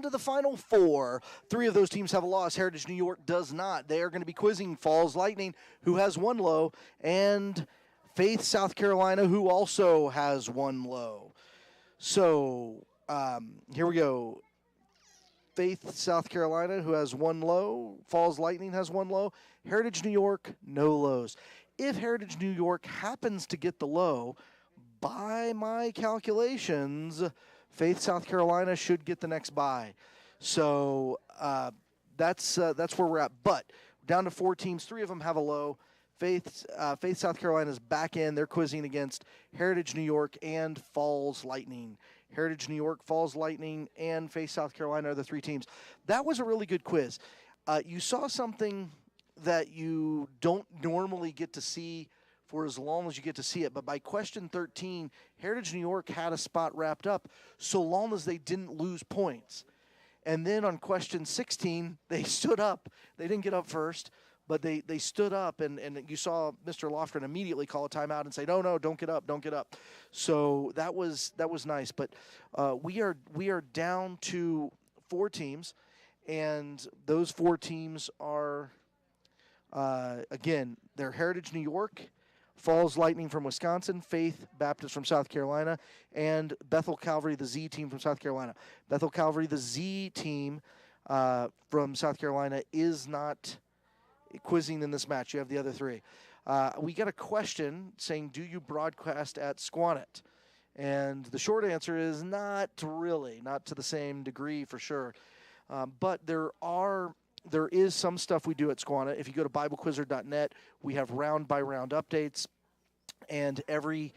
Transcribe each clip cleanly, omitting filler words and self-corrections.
down to the final four. 3 of those teams have a loss. Heritage New York does not. They are going to be quizzing Falls Lightning, who has 1 low, and Faith, South Carolina, who also has 1 low. So here we go. Faith, South Carolina, who has 1 low. Falls Lightning has 1 low. Heritage New York, no lows. If Heritage New York happens to get the low, by my calculations, Faith, South Carolina should get the next bye. So that's where we're at. But down to 4 teams. 3 of them have a low. Faith, South Carolina is back in. They're quizzing against Heritage New York and Falls Lightning. Heritage New York, Falls Lightning, and Faith, South Carolina are the 3 teams. That was a really good quiz. You saw something that you don't normally get to see for as long as you get to see it. But by question 13, Heritage New York had a spot wrapped up so long as they didn't lose points. And then on question 16, they stood up. They didn't get up first, but they stood up, and you saw Mr. Lofgren immediately call a timeout and say, no, don't get up, don't get up. So that was nice. But we are down to 4 teams, and those 4 teams are, again, they're Heritage New York, Falls Lightning from Wisconsin, Faith Baptist from South Carolina, and Bethel Calvary, the Z team from South Carolina. Bethel Calvary, the Z team from South Carolina, is not quizzing in this match. You have the other 3. We got a question saying, do you broadcast at Squannet? And the short answer is not really, not to the same degree for sure. But there is some stuff we do at Squannet. If you go to BibleQuizzer.net, we have round-by-round updates, and every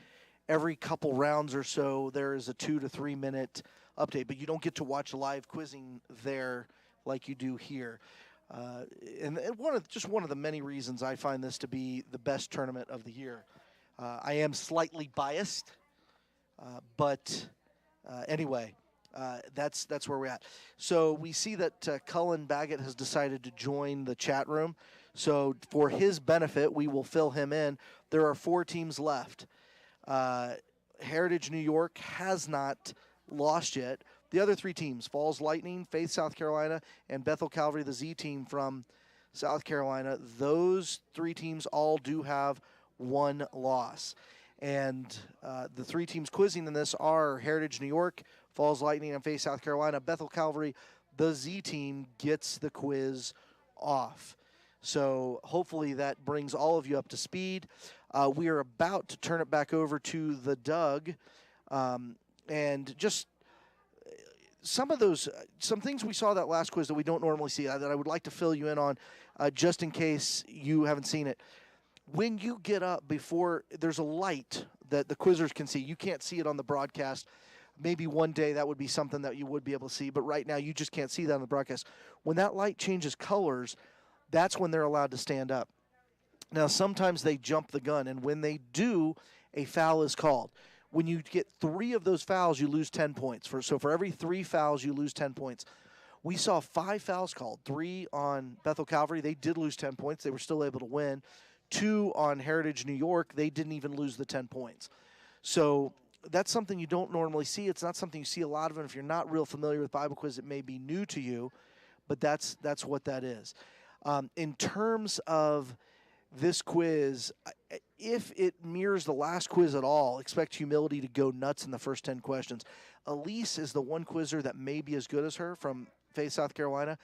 couple rounds or so, there is a 2 to 3 minute update. But you don't get to watch live quizzing there like you do here. And one of the many reasons I find this to be the best tournament of the year. I am slightly biased, but anyway. That's where we're at. So we see that Cullen Baggett has decided to join the chat room. So for his benefit, we will fill him in. There are 4 teams left. Heritage New York has not lost yet. The other 3 teams, Falls Lightning, Faith, South Carolina, and Bethel Calvary, the Z team from South Carolina, those 3 teams all do have 1 loss. And the 3 teams quizzing in this are Heritage New York, Falls Lightning, and Faith, South Carolina. Bethel Calvary, the Z team, gets the quiz off. So hopefully that brings all of you up to speed. We are about to turn it back over to the Doug. And just some things we saw that last quiz that we don't normally see that I would like to fill you in on just in case you haven't seen it. When you get up before, there's a light that the quizzers can see. You can't see it on the broadcast. Maybe one day that would be something that you would be able to see, but right now you just can't see that on the broadcast. When that light changes colors, that's when they're allowed to stand up. Now, sometimes they jump the gun, and when they do, a foul is called. When you get 3 of those fouls, you lose 10 points. So for every 3 fouls, you lose 10 points. We saw 5 fouls called, 3 on Bethel Calvary. They did lose 10 points. They were still able to win. 2 on Heritage New York. They didn't even lose the 10 points. So that's something you don't normally see. It's not something you see a lot of. And if you're not real familiar with Bible Quiz, it may be new to you, but that's what that is. In terms of this quiz, if it mirrors the last quiz at all, expect humility to go nuts in the first 10 questions. Elise is the one quizzer that may be as good as her from Faith, South Carolina.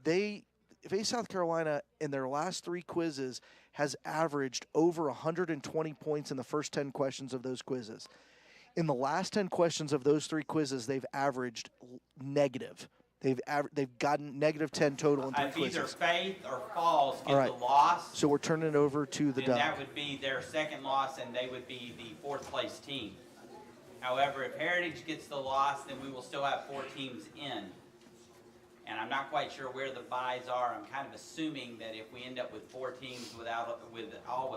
Faith, South Carolina, in their last 3 quizzes, has averaged over 120 points in the first 10 questions of those quizzes. In the last 10 questions of those 3 quizzes, they've averaged negative. They've gotten negative 10 total in 3 quizzes. Either Faith or Falls get the loss. So we're turning it over to the Doug. That would be their second loss, and they would be the 4th place team. However, if Heritage gets the loss, then we will still have 4 teams in. And I'm not quite sure where the byes are. I'm kind of assuming that if we end up with 4 teams with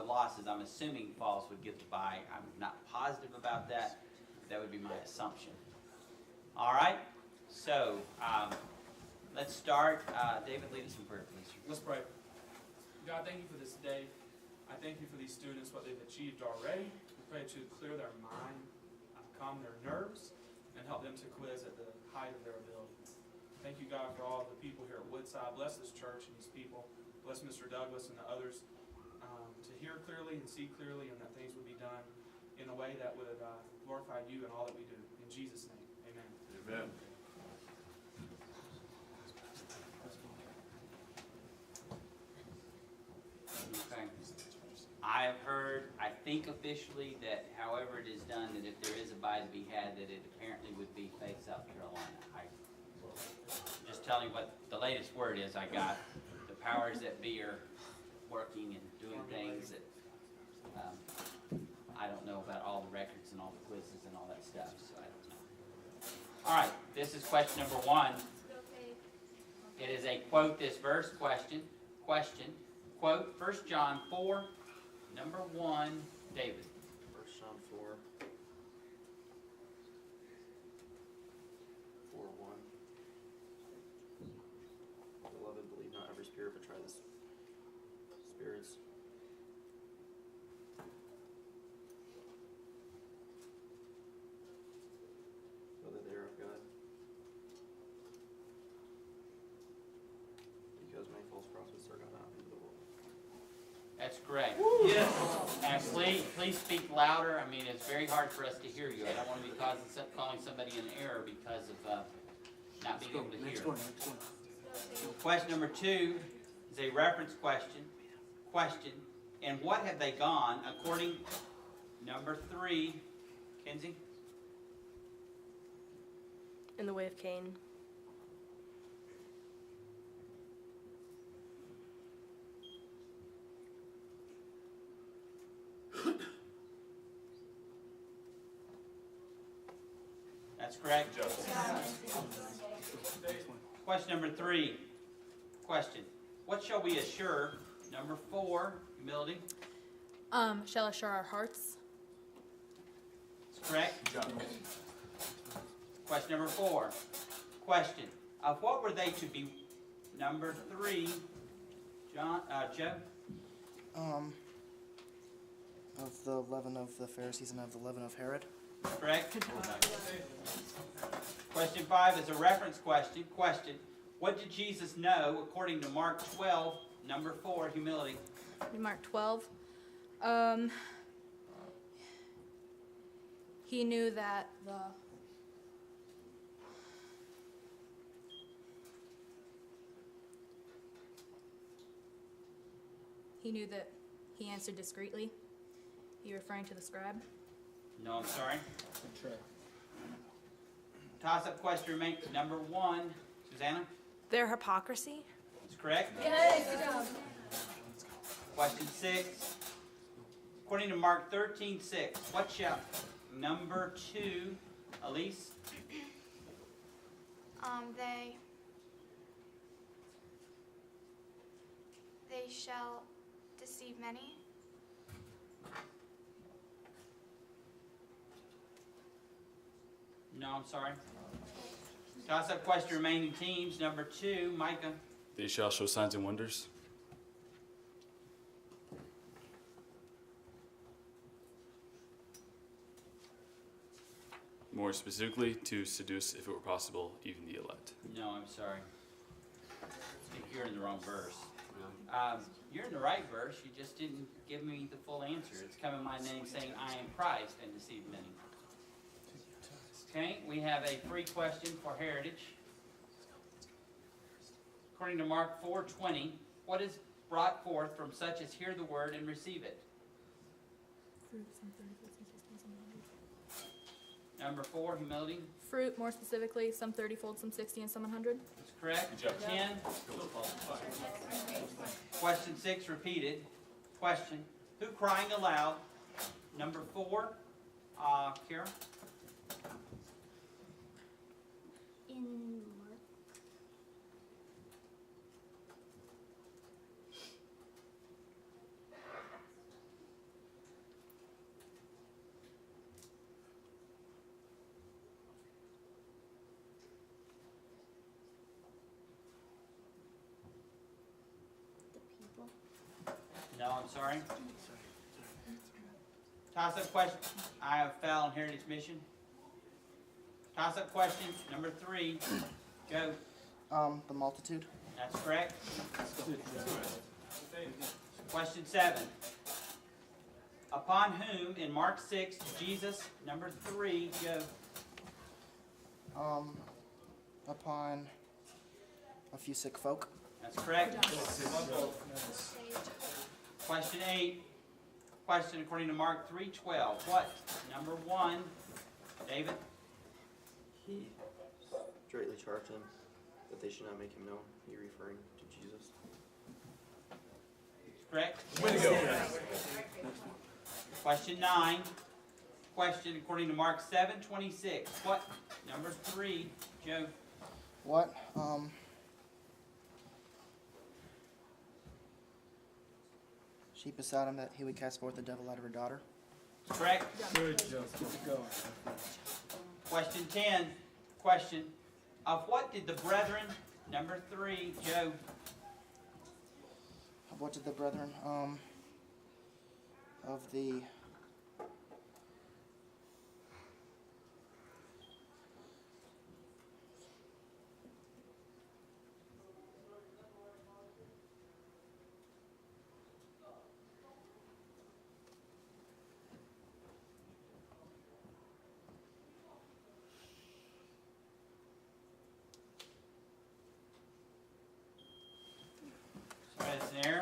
losses, I'm assuming Falls would get the bye. I'm not positive about that. That would be my assumption. All right. So let's start. David, lead us in prayer, please. Let's pray. God, thank you for this day. I thank you for these students, what they've achieved already. We pray to clear their mind, calm their nerves, and help them to quiz at the height of their ability. Thank you God, for all the people here at Woodside. Bless this church and these people. Bless Mr. Douglas and the others to hear clearly and see clearly, and that things would be done in a way that would glorify you in all that we do. In Jesus' name, amen. Amen. Okay. I have heard, I think officially, that however it is done, that if there is a bye to be had, that it apparently would be Faith, South Carolina. Just telling you what the latest word is I got. The powers that be are working and doing things that I don't know about all the records and all the quizzes and all that stuff, so I don't know. All right, this is question number 1. It is a quote this verse question. Quote 1 John 4, number 1, David. 1 John 4, 4:1. Beloved, believe not every spirit, but try the spirits. Whether they are of God. Because many false prophets are gone out into the world. That's correct. Yes. And please speak louder. I mean, it's very hard for us to hear you. I don't want to be calling somebody in error because of not being able to hear. Next one. Question number 2 is a reference question. And what have they gone according number 3, Kenzie? In the way of Cain. That's correct. Question number 3. What shall we assure? Number 4, humility. Shall assure our hearts. That's correct. Question number 4. Of what were they to be? Number 3, Joe. Of the leaven of the Pharisees and of the leaven of Herod. Correct. Question 5 is a reference question. What did Jesus know according to Mark 12, number 4, humility? In Mark 12. He knew that he answered discreetly. He referring to the scribe. No, I'm sorry. Toss-up question remains number 1. Susanna? Their hypocrisy? That's correct. Question 6. According to Mark 13:6, what shall number 2, Elise? They shall deceive many. No, I'm sorry. Toss-up question remaining teams. Number 2, Micah. They shall show signs and wonders. More specifically, to seduce, if it were possible, even the elect. No, I'm sorry. I think you're in the wrong verse. You're in the right verse. You just didn't give me the full answer. It's come in my name saying, I am Christ, and deceive many. Okay, we have a free question for Heritage. According to Mark 4:20, what is brought forth from such as hear the word and receive it? Number 4, humility. Fruit, more specifically, some 30-fold, some 60, and some 100. That's correct. 10. Question 6 repeated. Question, who crying aloud? Number 4, Kara. In Mark. The people. No, I'm sorry. Toss-up question. I have foul and heritage mission. Toss-up question number 3. Go. The multitude. That's correct. Question 7. Upon whom in Mark 6, Jesus, number 3, Joe. Upon a few sick folk. That's correct. Question 8. Question according to Mark 3:12. What? Number 1, David. He straightly charged them that they should not make him known. He referring to Jesus. Correct? Way to go. Question 9. Question according to Mark 7:26. What? Number 3, Joe. What? She besought him that he would cast forth the devil out of her daughter. Correct? Question 10. Question. Of what did the brethren, number 3, Joe. What did the brethren, of the, That's an error.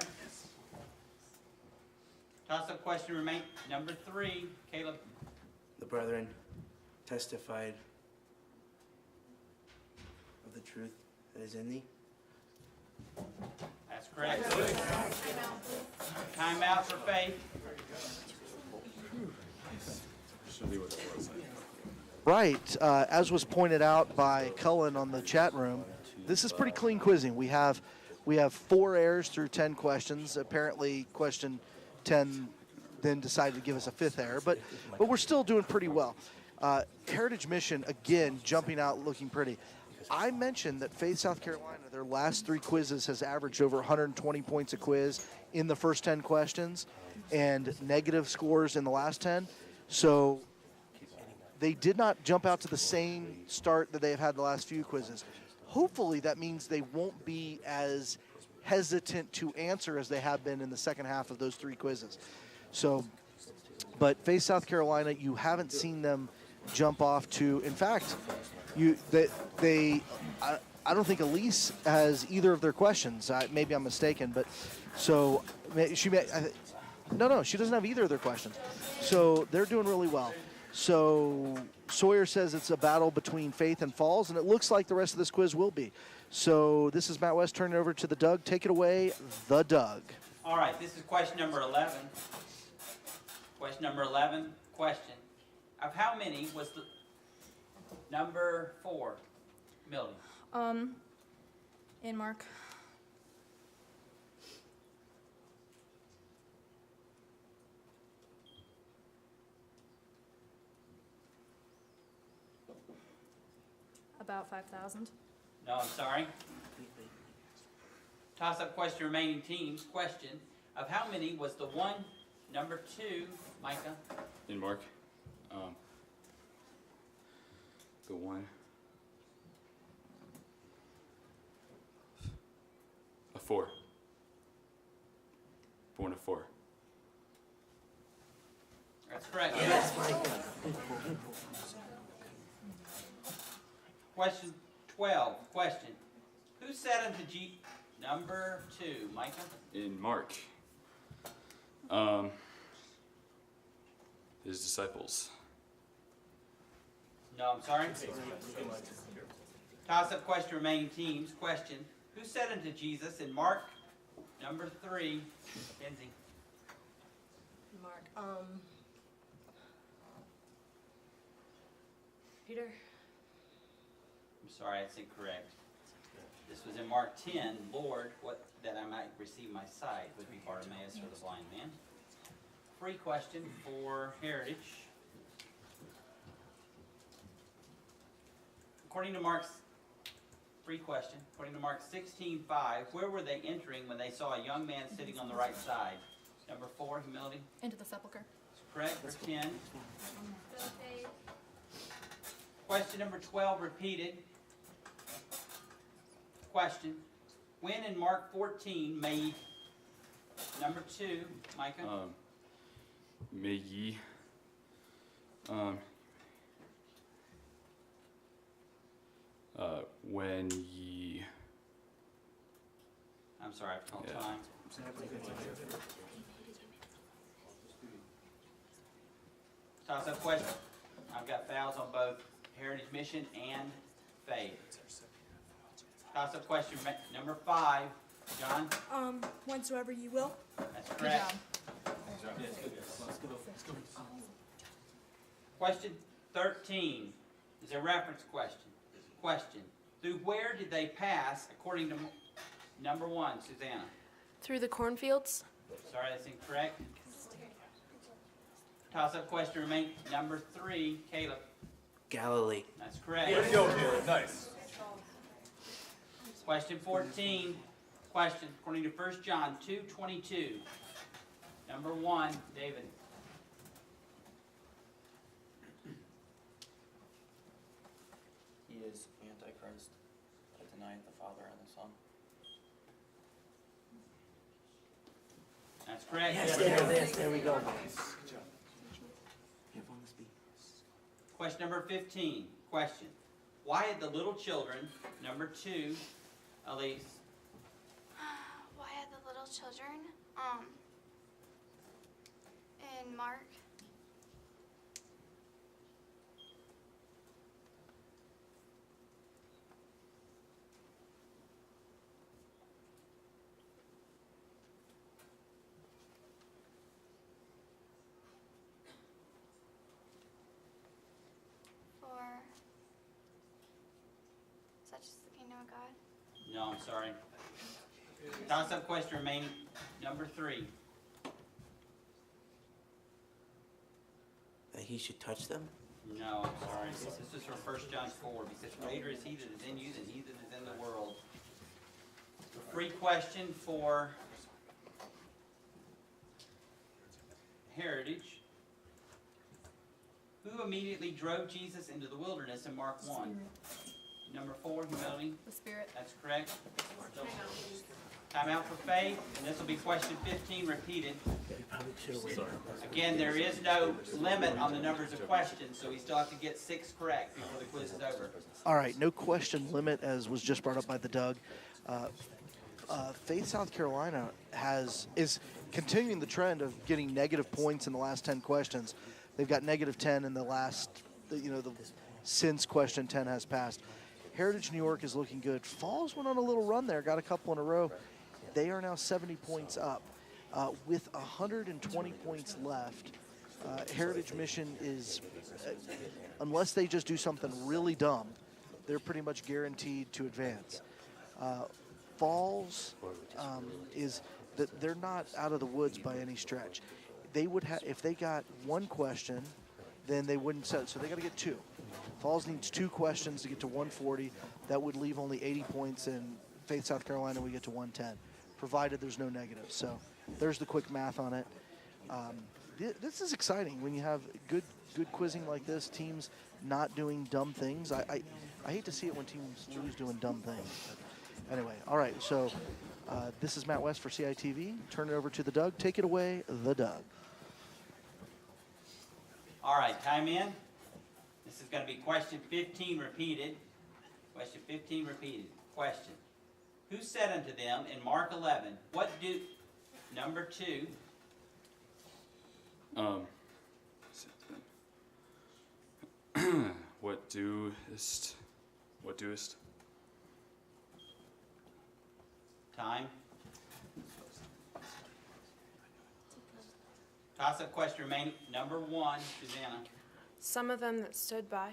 Toss-up question remain. Number 3, Caleb. The brethren testified of the truth that is in thee. That's correct. Timeout for Faith. Right. As was pointed out by Cullen on the chat room, this is pretty clean quizzing. We have 4 errors through 10 questions. Apparently, question 10 then decided to give us a 5th error, but we're still doing pretty well. Heritage Mission, again, jumping out looking pretty. I mentioned that Faith, South Carolina, their last 3 quizzes has averaged over 120 points a quiz in the first 10 questions and negative scores in the last 10. So they did not jump out to the same start that they have had the last few quizzes. Hopefully that means they won't be as hesitant to answer as they have been in the second half of those 3 quizzes. So, but Faith, South Carolina, you haven't seen them jump off to. In fact, I don't think Elise has either of their questions. Maybe I'm mistaken, but so she may. No, she doesn't have either of their questions. So they're doing really well. So Sawyer says it's a battle between Faith and Falls, and it looks like the rest of this quiz will be. So this is Matt West turning it over to the Doug. Take it away, the Doug. All right, this is question number 11. Question number 11, question. Of how many was the number 4, Millie? In Mark. About 5,000. No, I'm sorry. Toss-up question, remaining teams. Question. Of how many was the 1, number 2, Micah? In Mark, the 1. A 4. Born of 4. That's correct. Yes, Question 12. Question. Who said unto number 2, Micah? In Mark, his disciples. No, I'm sorry. Toss-up question, remaining teams. Question. Who said unto Jesus in Mark, number 3, Kenzie? Mark. Peter. I'm sorry, that's incorrect. This was in Mark 10. Lord, what that I might receive my sight would be Bartimaeus or the blind man. Free question for Heritage. According to Mark's free question, according to Mark 16:5, where were they entering when they saw a young man sitting on the right side? Number 4, humility. Into the sepulcher. Correct. For 10. Question number 12 repeated. Question. When in Mark 14 made number 2, Micah? May ye. When ye. I'm sorry, I called Yeah. time. Toss-up question. I've got fouls on both Heritage Mission and Faith. Toss-up question number 5. John? Whensoever you will. That's correct. Question 13 is a reference question. Question. Through where did they pass according to number 1, Susanna? Through the cornfields. Sorry, that's incorrect. Toss-up question remains number 3, Caleb. Galilee. That's correct. Nice. Question 14. Question according to 1 John 2:22. Number 1, David. He is Antichrist that denieth the Father and the Son. That's correct. There we go. Question number 15. Question. Why had the little children, number 2, Elise, Why had the little children? In Mark. For such is the kingdom of God. no, I'm sorry. Toss-up question remaining, number 3. That he should touch them? No, I'm sorry. This is from 1 John 4. Because greater is he that is in you than he that is in the world. A free question for Heritage. Who immediately drove Jesus into the wilderness in Mark 1? Number 4, humility. The Spirit. That's correct. Time out for Faith, and this will be question 15 repeated. Again, there is no limit on the numbers of questions, so we still have to get 6 correct before the quiz is over. All right, no question limit, as was just brought up by the Doug. Faith South Carolina is continuing the trend of getting negative points in the last 10 questions. They've got negative 10 in the last, since question 10 has passed. Heritage New York is looking good. Falls went on a little run there, got a couple in a row. They are now 70 points up. With 120 points left, Heritage Mission is, unless they just do something really dumb, they're pretty much guaranteed to advance. Falls is that they're not out of the woods by any stretch. They would have, if they got 1 question, then they wouldn't set it. So they got to get 2. Falls needs 2 questions to get to 140. That would leave only 80 points in Faith South Carolina. We get to 110, provided there's no negatives. So there's the quick math on it. This is exciting when you have good quizzing like this. Teams not doing dumb things. I hate to see it when teams lose doing dumb things. But anyway, all right. So this is Matt West for CITV. Turn it over to the Doug. Take it away, the Doug. All right, time in. This is going to be question 15 repeated. Question 15 repeated. Question. Who said unto them in Mark 11, what do, number 2, What doest? time? Toss-up question remaining. Number 1, Susanna. Some of them that stood by.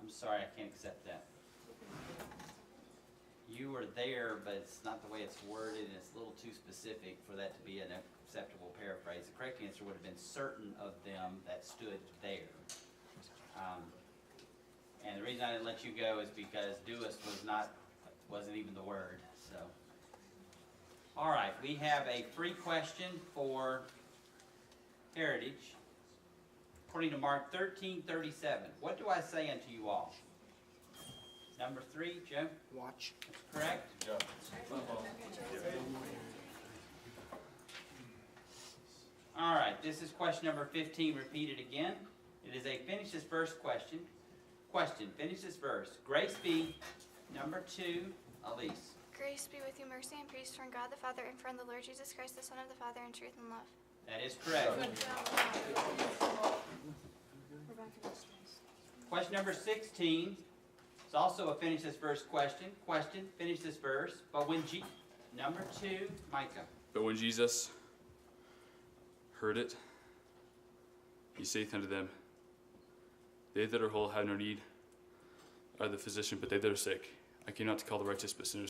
I'm sorry, I can't accept that. You were there, but it's not the way it's worded, and it's a little too specific for that to be an acceptable paraphrase. The correct answer would have been certain of them that stood there. And the reason I didn't let you go is because doest wasn't even the word, so. All right, we have a free question for Heritage. According to Mark 13:37, what do I say unto you all? Number 3, Joe? Watch. Correct? All right, this is question number 15 repeated again. It is a finish this verse question. Question, finish this verse. Grace be, number 2, Elise. Grace be with you, mercy and peace from God the Father and from the Lord Jesus Christ, the Son of the Father, in truth and love. That is correct. Question number 16 is also a finish this verse question. Question, finish this verse. But when number 2, Micah. But when Jesus heard it, he saith unto them, they that are whole have no need of the physician, but they that are sick. I came not to call the righteous, but sinners.